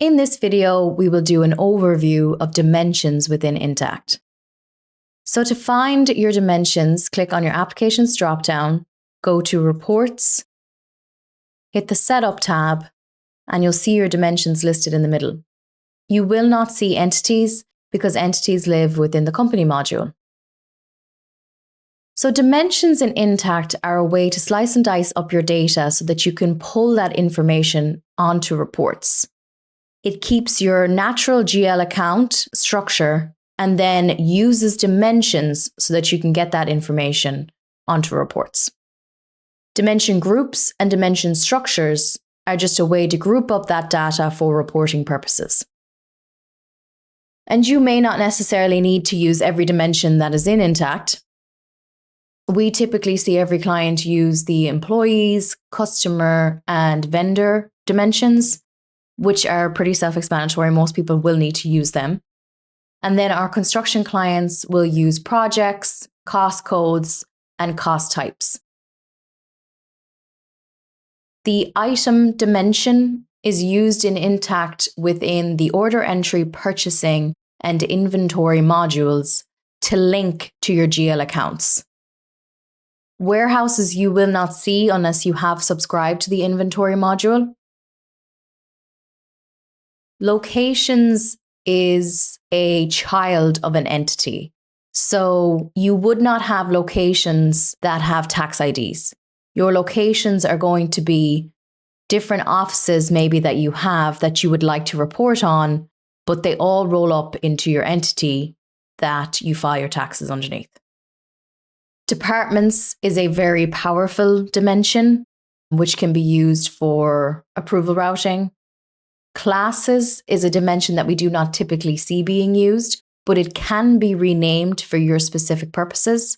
In this video, we will do an overview of dimensions within Intacct. So to find your dimensions, click on your Applications dropdown, go to Reports, hit the Setup tab, and you'll see your dimensions listed in the middle. You will not see entities because entities live within the company module. So dimensions in Intacct are a way to slice and dice up your data so that you can pull that information onto reports. It keeps your natural GL account structure and then uses dimensions so that you can get that information onto reports. Dimension groups and dimension structures are just a way to group up that data for reporting purposes. And you may not necessarily need to use every dimension that is in Intacct. We typically see every client use the employees, customer, and vendor dimensions, which are pretty self-explanatory. Most people will need to use them. And then our construction clients will use projects, cost codes, and cost types. The item dimension is used in Intacct within the order entry, purchasing, and inventory modules to link to your GL accounts. Warehouses you will not see unless you have subscribed to the inventory module. Locations is a child of an entity. So you would not have locations that have tax IDs. Your locations are going to be different offices maybe that you have that you would like to report on, but they all roll up into your entity that you file your taxes underneath. Departments is a very powerful dimension, which can be used for approval routing. Classes is a dimension that we do not typically see being used, but it can be renamed for your specific purposes.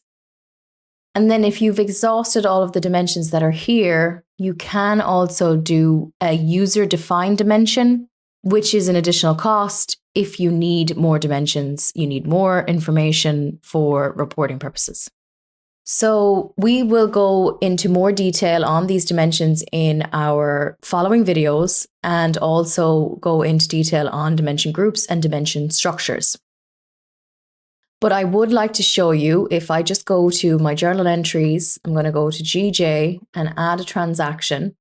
And then if you've exhausted all of the dimensions that are here, you can also do a user-defined dimension, which is an additional cost if you need more dimensions, you need more information for reporting purposes. So we will go into more detail on these dimensions in our following videos and also go into detail on dimension groups and dimension structures. But I would like to show you, if I just go to my journal entries, I'm going to go to GJ and add a transaction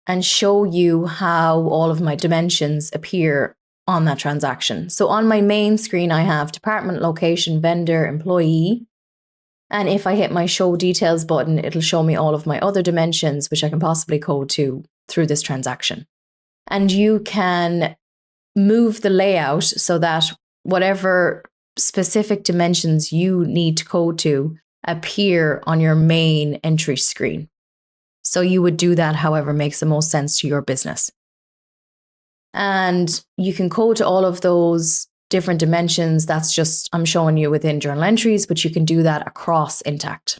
and show you how all of my dimensions appear on that transaction. So on my main screen, I have department, location, vendor, employee. And if I hit my show details button, it'll show me all of my other dimensions, which I can possibly code to through this transaction. And you can move the layout so that whatever specific dimensions you need to code to appear on your main entry screen. So you would do that however makes the most sense to your business. And you can code to all of those different dimensions. That's just, I'm showing you within journal entries, but you can do that across Intacct.